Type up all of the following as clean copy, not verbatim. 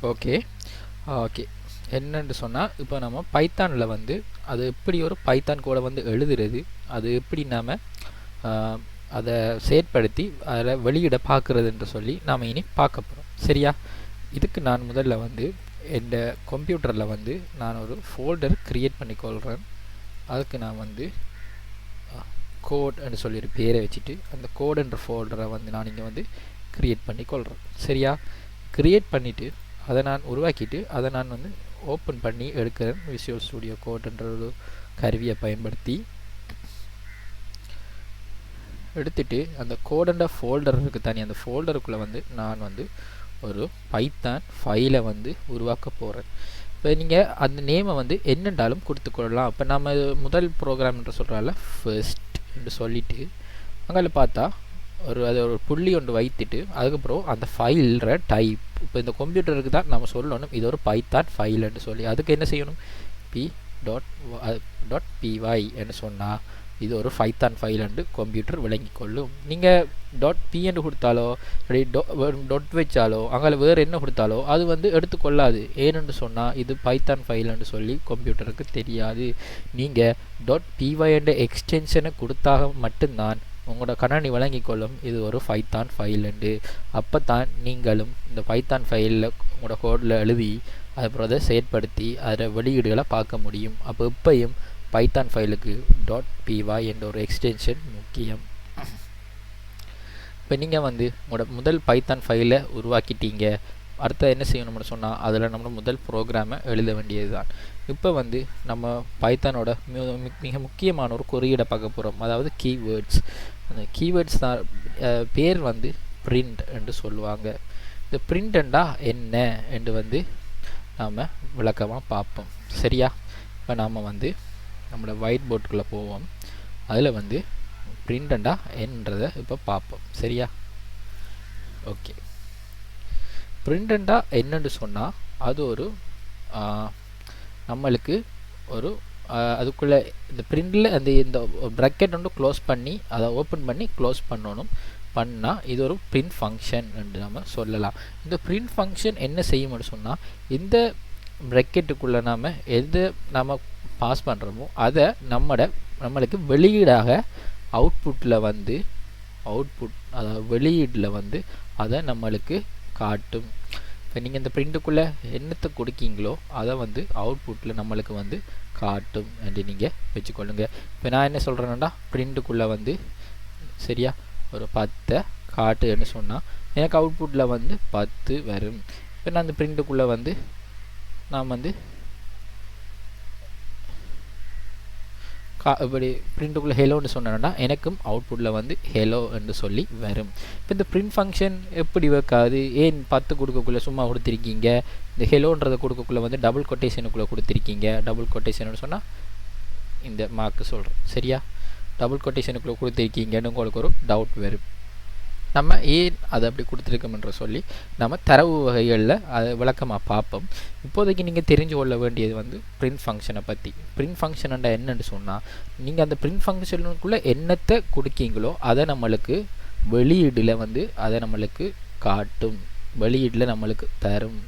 Okay. Okay. என்னன்னு சொன்னால், இப்போ நம்ம பைத்தானில் வந்து அது எப்படி ஒரு பைத்தான் கோடை வந்து எழுதுறது, அது எப்படி நாம் அதை செயற்படுத்தி அதில் வெளியிட பார்க்குறதுன்ற சொல்லி நாம் இனி பார்க்க போகிறோம். சரியா? இதுக்கு நான் முதல்ல வந்து என் கம்ப்யூட்டரில் வந்து நான் ஒரு ஃபோல்டர் க்ரியேட் பண்ணிக்கொள்கிறேன். அதுக்கு நான் வந்து கோட்ன்னு சொல்லி ஒரு பேரை வச்சுட்டு அந்த கோடுன்ற ஃபோல்டரை வந்து நான் இங்கே வந்து க்ரியேட் பண்ணிக்கொள்கிறேன். சரியா? க்ரியேட் பண்ணிவிட்டு அதை நான் உருவாக்கிட்டு அதை நான் வந்து ஓப்பன் பண்ணி எடுக்கிறேன். விசுவல் ஸ்டுடியோ கோட்ன்ற ஒரு கருவியை பயன்படுத்தி எடுத்துட்டு அந்த கோடண்ட ஃபோல்டர் இருக்குது தானே, அந்த ஃபோல்டருக்குள்ளே வந்து நான் வந்து ஒரு பைத்தான் ஃபைலை வந்து உருவாக்க போகிறேன். இப்போ நீங்கள் அந்த நேமை வந்து என்னென்றாலும் கொடுத்துக்கொள்ளலாம். இப்போ நம்ம முதல் ப்ரோக்ராம் என்று சொல்கிறால ஃபர்ஸ்ட் என்று சொல்லிவிட்டு அங்கே பார்த்தா அதை ஒரு புள்ளி ஒன்று வைத்துட்டு அதுக்கப்புறம் அந்த ஃபைல்ற டைப், இப்போ இந்த கம்ப்யூட்டருக்கு தான் நம்ம சொல்லணும் இது ஒரு பைத்தான் ஃபைல்னு சொல்லி, அதுக்கு என்ன செய்யணும், p.py என்று சொன்னால் இது ஒரு பைத்தான் ஃபைல் என்று கம்ப்யூட்டர் விளங்கி கொள்ளும். நீங்கள் .p என்று கொடுத்தாலோ டொட் வச்சாலோ அங்கே வேறு என்ன கொடுத்தாலோ அது வந்து எடுத்துக்கொள்ளாது. ஏன்னு சொன்னால் இது பைத்தான் ஃபைல் என்று சொல்லி கம்ப்யூட்டருக்கு தெரியாது. நீங்கள் .py என்ற எக்ஸ்டென்ஷனை கொடுத்தாக மட்டும்தான் உங்களோட கணனி வழங்கி கொள்ளும் இது ஒரு பைத்தான் ஃபைல் என்று. அப்போ தான் நீங்களும் இந்த பைத்தான் ஃபைலில் உங்களோட கோடில் எழுதி அதுக்கப்புறம் அதை செயற்படுத்தி அதில் வெளியீடுகளை பார்க்க முடியும். அப்போ இப்பையும் பைத்தான் ஃபைலுக்கு .py என்ற ஒரு எக்ஸ்டென்ஷன் முக்கியம். இப்போ நீங்கள் வந்து உங்களோட முதல் பைத்தான் ஃபைலை உருவாக்கிட்டீங்க. அடுத்த என்ன செய்யணும்னு சொன்னால் அதில் நம்ம முதல் ப்ரோக்ராமை எழுத வேண்டியது தான். இப்போ வந்து நம்ம பைத்தானோட மிக முக்கியமான ஒரு குறியீடை பார்க்க போகிறோம், அதாவது கீவேர்ட்ஸ். அந்த கீவேர்ட்ஸ் தான் பேர் வந்து பிரிண்ட் என்று சொல்லுவாங்க. இந்த பிரிண்டண்டா என்ன என்று வந்து நாம் விளக்கமாக பார்ப்போம். சரியா? இப்போ நாம் வந்து நம்மளோட ஒயிட் போர்டுக்குள்ளே போவோம். அதில் வந்து பிரிண்டண்டா என்றதை இப்போ பார்ப்போம். சரியா? ஓகே. பிரிண்டண்டா என்னன்னு சொன்னால் அது ஒரு நம்மளுக்கு ஒரு அதுக்குள்ளே இந்த பிரிண்டில் இந்த ப்ராக்கெட் வந்து க்ளோஸ் பண்ணி அதை ஓப்பன் பண்ணி க்ளோஸ் பண்ணணும். பண்ணால் இது ஒரு பிரிண்ட் ஃபங்க்ஷன் என்று நம்ம சொல்லலாம். இந்த பிரிண்ட் ஃபங்க்ஷன் என்ன செய்யும்னு சொன்னால் இந்த ப்ராக்கெட்டுக்குள்ளே நாம் எது நம்ம பாஸ் பண்ணுறோமோ அதை நம்மளுக்கு வெளியீடாக அவுட்புட்டில் வந்து அதாவது வெளியீட்டில் வந்து அதை நம்மளுக்கு காட்டும். இப்போ நீங்கள் இந்த பிரிண்ட்டுக்குள்ளே என்னத்தை கொடுக்கீங்களோ அதை வந்து அவுட்புட்டில் நம்மளுக்கு வந்து காட்டும் என்று நீங்கள் வச்சுக்கொள்ளுங்க. இப்போ நான் என்ன சொல்கிறேன்னா பிரிண்ட்டுக்குள்ளே வந்து சரியா ஒரு 10 காட்டுன்னு சொன்னால் எனக்கு அவுட்புட்டில் வந்து 10 வரும். இப்போ நான் அந்த பிரிண்ட்டுக்குள்ளே வந்து நான் வந்து இப்படி பிரிண்ட்டுக்குள்ளே ஹெலோன்னு சொன்னேன்னா எனக்கும் அவுட்புட்டில் வந்து ஹெலோ என்று சொல்லி வரும். இப்போ இந்த பிரிண்ட் ஃபங்க்ஷன் எப்படி வைக்காது, ஏன் 10 கொடுக்கக்குள்ளே சும்மா கொடுத்துருக்கீங்க, இந்த ஹெலோன்றதை கொடுக்கக்குள்ளே வந்து டபுள் கொட்டேஷனுக்குள்ளே கொடுத்துருக்கீங்க. டபுள் கொட்டேஷன் சொன்னால் இந்த மார்க்கு சொல்கிறேன். சரியா? டபுள் கொட்டேஷனுக்குள்ளே கொடுத்துருக்கீங்கன்னு உங்களுக்கு ஒரு டவுட் வரும். நம்ம ஏன் அதை அப்படி கொடுத்துருக்கோம்ன்ற சொல்லி நம்ம தரவு வகைகளில் அதை விளக்கமாக பார்ப்போம். இப்போதைக்கு நீங்கள் தெரிஞ்சு கொள்ள வேண்டியது வந்து பிரிண்ட் ஃபங்க்ஷனை பற்றி. பிரிண்ட் ஃபங்க்ஷன்டா என்னென்னு சொன்னால் நீங்கள் அந்த பிரிண்ட் ஃபங்க்ஷனுக்குள்ளே என்னத்தை கொடுக்கீங்களோ அதை நம்மளுக்கு வெளியீடில் வந்து அதை நம்மளுக்கு காட்டும், வெளியீடில் நம்மளுக்கு தரும்,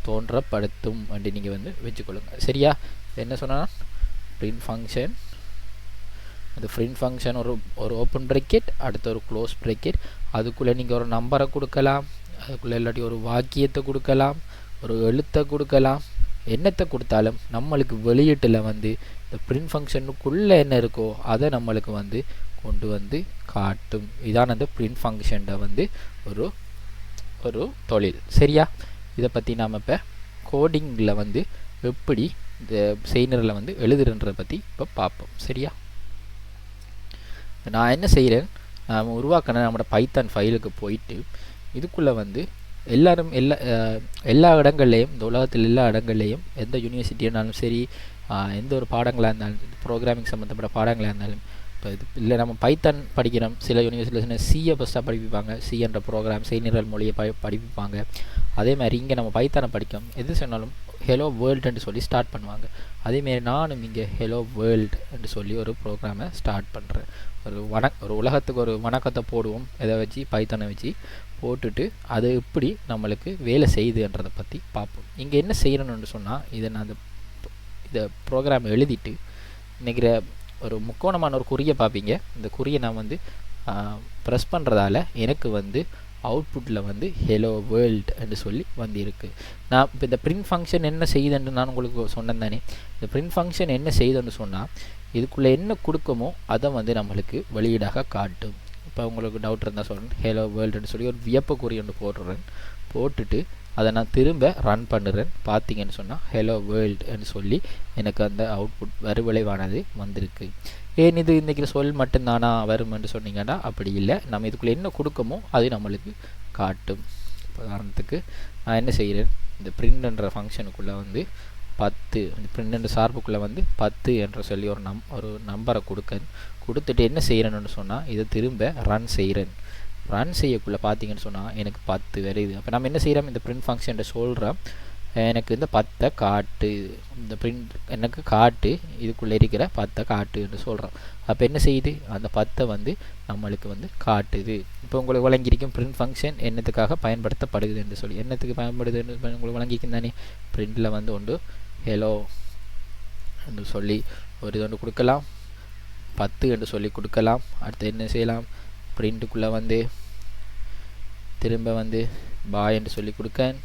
தோன்றப்படுத்தும் அப்படி நீங்கள் வந்து வச்சுக்கொள்ளுங்க. சரியா? என்ன சொன்னால் பிரிண்ட் ஃபங்க்ஷன், அந்த பிரிண்ட் ஃபங்க்ஷன் ஒரு ஓப்பன் ப்ராக்கெட் அடுத்த ஒரு க்ளோஸ் ப்ராக்கெட், அதுக்குள்ளே நீங்கள் ஒரு நம்பரை கொடுக்கலாம், அதுக்குள்ளே இல்லாட்டி ஒரு வாக்கியத்தை கொடுக்கலாம், ஒரு எழுத்தை கொடுக்கலாம். என்னத்தை கொடுத்தாலும் நம்மளுக்கு வெளியீட்டில் வந்து இந்த பிரிண்ட் ஃபங்க்ஷனுக்குள்ளே என்ன இருக்கோ அதை நம்மளுக்கு வந்து கொண்டு வந்து காட்டும். இதான் அந்த பிரிண்ட் ஃபங்க்ஷன்ட வந்து ஒரு தொழில். சரியா? இதை பற்றி நாம் இப்போ கோடிங்கில் வந்து எப்படி இந்த செய்னரில் வந்து எழுதுறன்றதை பற்றி இப்போ பார்ப்போம். சரியா? நான் என்ன செய்கிறேன், நான் உருவாக்கின நம்மளோட பைத்தான் ஃபைலுக்கு போயிட்டு இதுக்குள்ளே வந்து எல்லா இடங்கள்லேயும் இந்த உலகத்தில் எல்லா இடங்கள்லேயும் எந்த யூனிவர்சிட்டியானாலும் சரி எந்த ஒரு பாடங்களாக இருந்தாலும் ப்ரோக்ராமிங் சம்மந்தப்பட்ட பாடங்களாக இருந்தாலும் இப்போ இது இல்லை நம்ம பைத்தான் படிக்கிறோம், சில யூனிவர்சிட்டியில் சியை ஃபஸ்ட்டாக படிப்பிப்பாங்க, சி என்ற ப்ரோக்ராம் செய்நிரல் மொழியை படிப்பிப்பாங்க. அதே மாதிரி இங்கே நம்ம பைத்தானை படிக்கும் எது சொன்னாலும் ஹெலோ வேர்ல்டுன்னு சொல்லி ஸ்டார்ட் பண்ணுவாங்க. அதேமாரி நானும் இங்கே ஹெலோ வேர்ல்டு சொல்லி ஒரு ப்ரோக்ராமை ஸ்டார்ட் பண்ணுறேன். ஒரு உலகத்துக்கு ஒரு வணக்கத்தை போடுவோம், இதை வச்சு பைத்தானை வச்சு போட்டுட்டு அது எப்படி நம்மளுக்கு வேலை செய்யுதுன்றதை பற்றி பார்ப்போம். இங்கே என்ன செய்யணும்னு சொன்னால், இதை ப்ரோக்ராம் எழுதிட்டு இன்றைக்கிற ஒரு முக்கோணமான ஒரு குறியை பார்ப்பீங்க. இந்த குறியை நான் வந்து ப்ரெஸ் பண்ணுறதால எனக்கு வந்து அவுட்புட்டில் வந்து ஹெலோ வேர்ல்டு என்று சொல்லி வந்திருக்கு. நான் இப்போ இந்த பிரிண்ட் ஃபங்க்ஷன் என்ன செய்யுதுன்னு நான் உங்களுக்கு சொன்னேன் தானே. இந்த பிரிண்ட் ஃபங்க்ஷன் என்ன செய்யுதுன்னு சொன்னால், இதுக்குள்ளே என்ன கொடுக்குமோ அதை வந்து நம்மளுக்கு வெளியீடாக காட்டும். இப்போ உங்களுக்கு டவுட் இருந்தால் சொல்கிறேன், ஹெலோ வேர்ல்டுன்னு சொல்லி ஒரு வியப்பு குறி ஒன்று போட்டுறேன். போட்டுட்டு அதை நான் திரும்ப ரன் பண்ணுறேன். பார்த்தீங்கன்னு சொன்னால் ஹெலோ வேர்ல்டுன்னு சொல்லி எனக்கு அந்த அவுட்புட் வறுவிளைவானது வந்திருக்கு. ஏன் இது இன்றைக்கி சொல் மட்டும்தானா வருமென்று சொன்னீங்கன்னா அப்படி இல்லை. நம்ம இதுக்குள்ளே என்ன கொடுக்கமோ அது நம்மளுக்கு காட்டும். உதாரணத்துக்கு நான் என்ன செய்கிறேன், இந்த பிரிண்ட்ன்ற ஃபங்க்ஷனுக்குள்ளே வந்து 10, இந்த பிரிண்ட் சார்புக்குள்ளே வந்து 10 என்று சொல்லி ஒரு நம்பரை கொடுத்துட்டு என்ன செய்கிறேன்னு சொன்னால் இதை திரும்ப ரன் செய்கிறேன். ரன் செய்யக்குள்ளே பார்த்தீங்கன்னு சொன்னால் எனக்கு 10 வருது. அப்போ நம்ம என்ன செய்கிறோம், இந்த பிரிண்ட் ஃபங்க்ஷன் சொல்கிறோம், எனக்கு இந்த 10 காட்டு, இந்த பிரிண்ட் எனக்கு காட்டு, இதுக்குள்ளே இருக்கிற 10 காட்டு என்று சொல்கிறோம். அப்போ என்ன செய்யுது, அந்த 10 வந்து நம்மளுக்கு வந்து காட்டுது. இப்போ உங்களுக்கு வழங்கியிருக்கும் பிரிண்ட் ஃபங்க்ஷன் என்னத்துக்காக பயன்படுத்தப்படுது என்று சொல்லி, என்னத்துக்கு பயன்படுதுன்னு உங்களுக்கு வழங்கிக்கும் தானே. பிரிண்டில் வந்து ஒன்று ஹெலோ என்று சொல்லி ஒரு இது ஒன்று கொடுக்கலாம், 10 என்று சொல்லி கொடுக்கலாம். அடுத்து என்ன செய்யலாம், பிரிண்ட்டுக்குள்ளே வந்து திரும்ப வந்து பாய் என்று சொல்லி கொடுக்கேன்.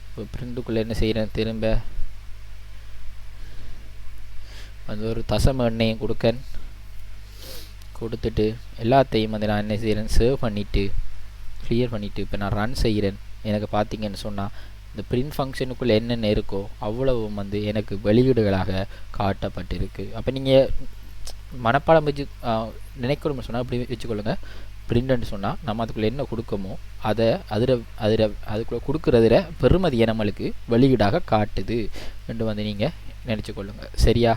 இப்போ பிரிண்ட்டுக்குள்ளே என்ன செய்கிறேன், திரும்ப வந்து ஒரு தசம எண்ணையும் கொடுத்துட்டு எல்லாத்தையும் வந்து நான் என்ன செய்கிறேன், சேவ் பண்ணிவிட்டு கிளியர் பண்ணிவிட்டு இப்போ நான் ரன் செய்கிறேன். எனக்கு பார்த்தீங்கன்னு சொன்னால் இந்த பிரிண்ட் ஃபங்க்ஷனுக்குள்ளே என்னென்ன இருக்கோ அவ்வளவும் வந்து எனக்கு வெளியீடுகளாக காட்டப்பட்டிருக்கு. அப்போ நீங்கள் மனப்பாடம் வச்சு நினைக்கணும்னு சொன்னால் அப்படி வச்சுக்கொள்ளுங்க. பிரிண்ட்னு சொன்னால் நம்ம அதுக்குள்ளே என்ன கொடுக்கமோ அதை அதுக்குள்ளே கொடுக்குறதுல பெறுமதியை நம்மளுக்கு வெளியீடாக காட்டுது என்று வந்து நீங்கள் நினச்சிக்கொள்ளுங்க. சரியா?